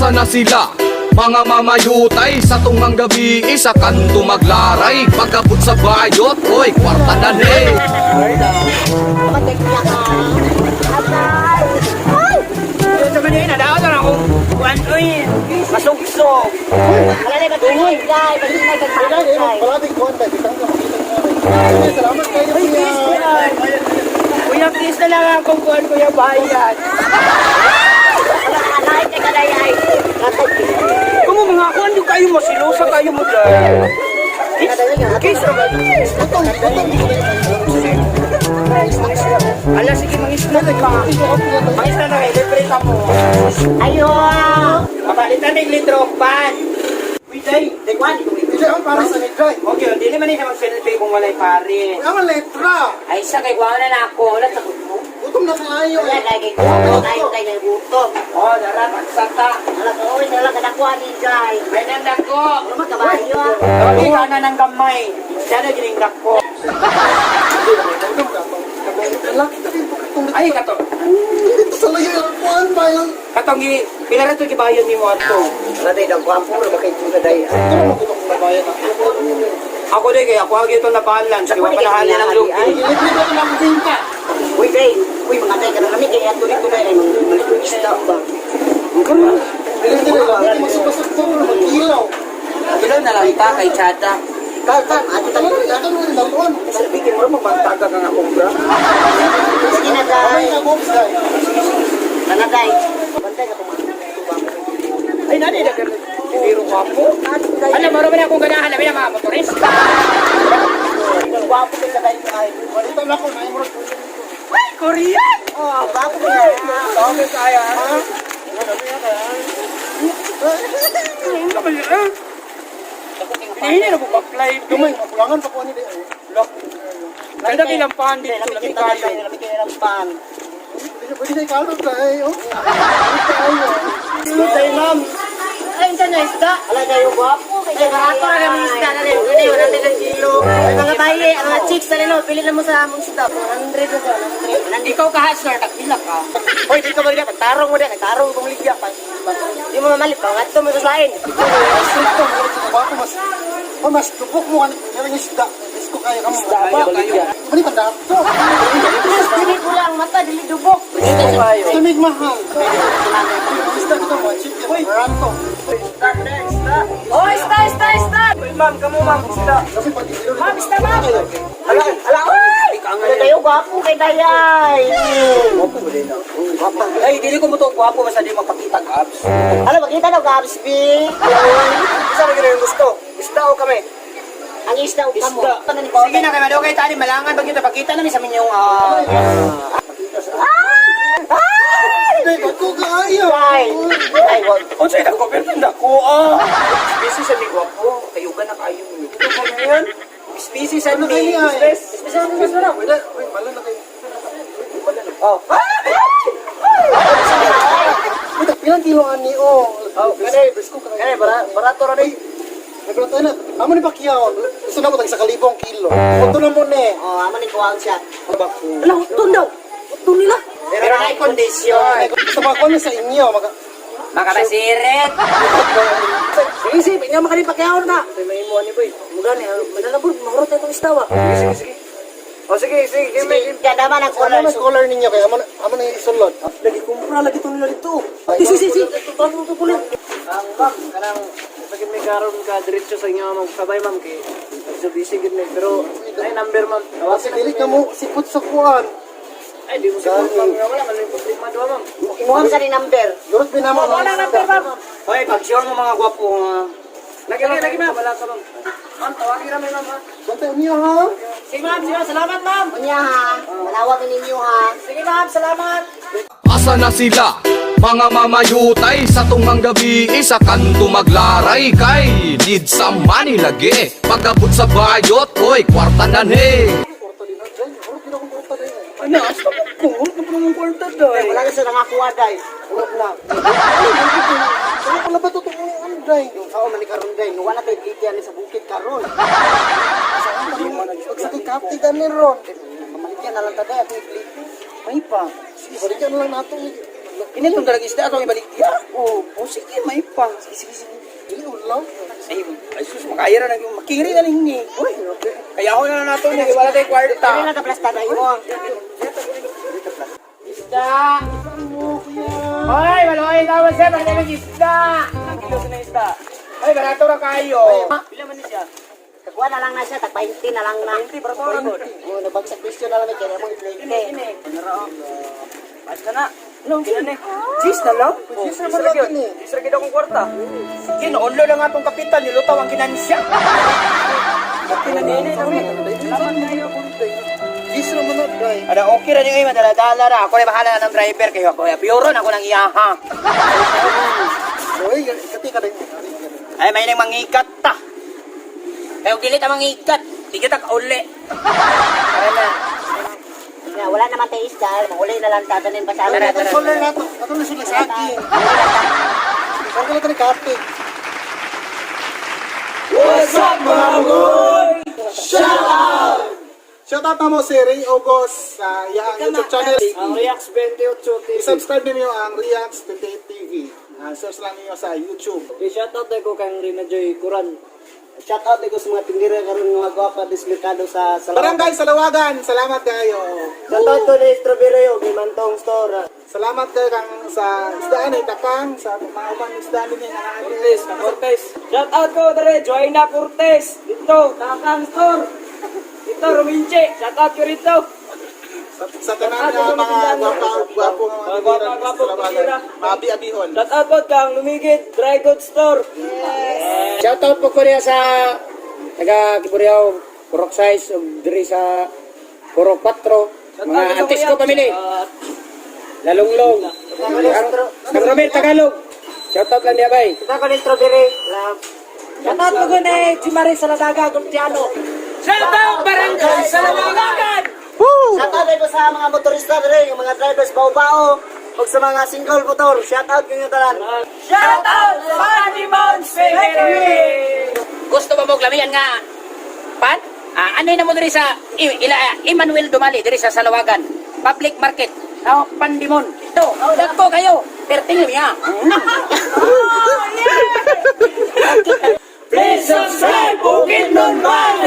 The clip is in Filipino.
Asa na sila? Mga mamayutay sa tungang gabi, isa kanto maglaray. Pagkabot sa bayot, oy, kwarta na ne. Sa Manila, dapat na akong kuwan-uy, masungsong. Alalay ba tungod, guys? Pag-inay kag-manay. Palabing konta, bitang ka makita. Salamat kayo, Uy, kuya. Kuya, please na lang akong kuwan, Kuya Bayan. Alay kay kadayay. Kung mga kuwan, yung kayo masilosa kayo mo dahil. Kiss na ba? Ala, sige, mangisna na ka. Mangisna na kayo, libre ka mo. Ayo. Mabalitan na yung litro pan. Uy, day, dekwan. Hindi ako para sa nitray. Okay, hindi naman siya mag-celebrate kung walay pare. Ang letra. Ay, sa kay kuha na ako. Wala sa kuto. Gutom na kayo. Wala lagi ko. Tayo kay na gutom. Oh, darat, magsata. Wala ko. Uy, wala ka nakuha ni Jai. May nandak ko. Wala magkabayo ah. Lagi ka na ng gamay. Siya na ginindak ko. Gutom ka. Lalaki na rin pagkatong Ay, kato. dito sa layo yung kuhan ba yung... Katong pila na ito gibayon ni mo ato. Wala tayo ng kwampo. Wala kayo ito na dahil. Ito na magutok na bayan ako. Ako din kaya ako agi ito na balance. Di ba panahalin ng lugi? Libre ko ito lang binta. Uy, Jai. Uy, mga tayo ka na kami. Kaya tuloy-tuloy na yung mga isda ba? Libre lang. Magsupasok ko na mag-ilaw. Ilaw na lang ta kay Chata. Kalkan, ato tayo. Ito na rin dalon. Sabihin mo magbantaga ka nga kong bra. Sige na, Kamay Jai. na bobs guys. Sana, Jai. Bantay ka kumain. Ay, nani na ka. Biro ko ako. Alam, marami na akong ganahan namin ng mga motorista. Guwapo din sa tayo ay. Balita na ko na yung Ay, Korean! Oh, guwapo din na. Okay, kaya. Hindi na mag-apply. Gamay, mapulangan pa ko ni Deo. Kaya ilang pan dito, lamig kayo. Pwede na ikaldo tayo. Tayo, ma'am. Ay, saan na isda? Alay kayo, guwapo. Ay, barato na kami isda na rin. Hindi, 100 kilo. Ay, mga bayi, ang mga chicks na rin, pili na mo sa among isda. 100 na sa 100. Ikaw kahit sir, nagpila ka. Hoy, di ka maligya. Tarong mo din. Tarong kong ligya. Di mo mamalip. Pangat to, may kasain. Sulto, mas tubok mo kan yung isda. Isko kaya ka mo. Bali pa dato. Dili ko lang mata, dili dubok. Tumig mahal. Isda ko mo, chicken, ranto. Oh, isda. Ma'am, kamu ma'am, sila. Kasi pag isda. Ma'am, isda, ma'am. Ala, oy! Ano kayo, guwapo kay Dayay. Ay, dili ko mo to gwapo basta di magpakita ka. Ano, makita daw, Gabs, B. Isa na yung gusto. Isda o kami? Ang isda, upa mo. Sige na kayo, okay tayo, malangan pag kita pakita namin sa minyong Hindi, ako kaya. Ay, wag. O sa'yo na ko, pero tanda ko Species sa migwa po, kayo ka na kayo. Ito ko ngayon, species sa Ano kayo ay? Species na lang. Wala, wala na kayo. Oh. Ito, pilang kiloan ni O. Kaya, barato rin. Nagluto na. Amo ni Pacquiao. Gusto na mo tag sa kalibong kilo. Ito na mo ni. Oh, ama ni kuwang siya. Baku. Ala, utun daw. Utun nila. Pero may kondisyon. Gusto ba ko sa inyo? Makakasirit. Sige, nga makalipakiyaw na. May imuan ni Boy. Muga ni, manalabog, mahurot na itong istawa. Sige. O sige, Kaya naman ang Ano mas color ninyo kaya amo na isulod. Lagi kumpra, lagi ito nila dito. Si. Tutulong ito kulit. ma'am, kanang pagin may karon ka diretso sa inyo magsabay ma'am kay so busy gid ni pero ay number ma'am. Kasi dili ka mo sipot sa kuan. Ay di mo siguro ma'am nga wala man yung problema do ma'am. Imuha sa ni number. Durot pinamo. Wala number ma'am. Hoy, pag sure mo mga gwapo lagi ma'am. Wala ka ma'am. Ma'am, tawagin ra ma'am ha. Bantay niyo ha. Sige ma'am, salamat ma'am. Kunya ha. Manawag ninyo ha. Sige ma'am, salamat. Asa na sila? Mga mamayutay sa tungang gabi, isa kanto maglaray. Kay lead sa manilagi, pagkabot sa bayot, oy, kwarta na ne. Ano, asa mo ko? Ano pa ng kwarta doy? Wala na sa nangakuha day. Urot na. Ano pala ba totoo ano day? Yung sao man ni karon day, nuwa na tayo kitiyan ni sa bukid karon. Pagsakit kapti kami ron. Pamalikyan na lang taday at ni plate. May pa. Balikan lang nato ni Ini itong dalang isda atong ibaligya. Oh, sige, may pa. Sige. Dili ulaw. Ay, sus, makaya na nang makiri na ni. Uy, kaya ako na nato ni wala tay kwarta. Kaya lang kaplastada mo. Isda. Hoy, maloy daw sa mga dalang isda. Ang kilo sa isda. Ay, barato ra kayo. Pila man ni siya? Tagwa na lang na siya, tag 20 na lang na. 20 para ko ra gud. Oh, nabagsak question na lang ni kaya mo i-play. Basta na. Nung kinani. Cheese na lang. Cheese na lang ni. Cheese ra gid akong kwarta. Sige, noonlo lang atong kapitan nilutaw ang kinansya. Kinani kami. Laman kayo punto. Cheese naman na, guy. Ada okay ra ni ay madala-dala ra. Ako ay bahala ng driver kayo ako. Piuron ako nang iyaha. Oy, kati ka din. Ay may nang mangikat ta. Kaya dili ta mangikat. Di kita kauli. Para na. Nga, wala naman tayo isda, mahuli na lang tatanin pa sa amin. Solar na to. Ato na sila sa akin. Saan ka lang ni Kati? What's up mga boy? Shout out na mo si Ray Ogos sa iyang YouTube channel. Ang Reacts 28 TV. I-subscribe niyo ang Reacts 28 TV. Search lang niyo sa YouTube. I-shoutout ko kang Rina Joy Kuran. Shoutout ko sa mga tindira karon mga gwapa dismerkado sa Barangay Salawagan, salamat kayo. Shoutout ko ni Strawberry o Mantong Store. Salamat kayo kang sa isdaan ay takang sa mga ubang isdaan din nga Cortez. Shout out ko dere Joanna Cortez. Dito, Takang Store. Dito Rominche. Shout out ko rito. sa tanan nga mga gwapo Mga gwapa-gwapo tindira. Maabi-abihon. Shout out po kang Lumigit Dry Goods Store. Shout out po ko niya sa taga Kiburyao, Purok Size, diri sa Purok 4. Mga antis ko pamili. Lalunglong. Kang Romel Tagalog. Shout out lang niya bay. Kita ko ni Strawberry. Shout out po ko ni Jimari Saladaga Gultiano. Shout out Barangay Salawagan. Shoutout ko sa mga motorista rin, yung mga drivers bao-bao, o sa mga single motor. Shoutout ko yung talan. Shout out sa Manimon Bakery. Gusto ba mo glamian nga? Pan? Ano na mo diri sa Emmanuel Dumali diri sa Salawagan. Public market. Pandimon. Ito, dako kayo. Perting niya. Please subscribe Bukidnon Valley.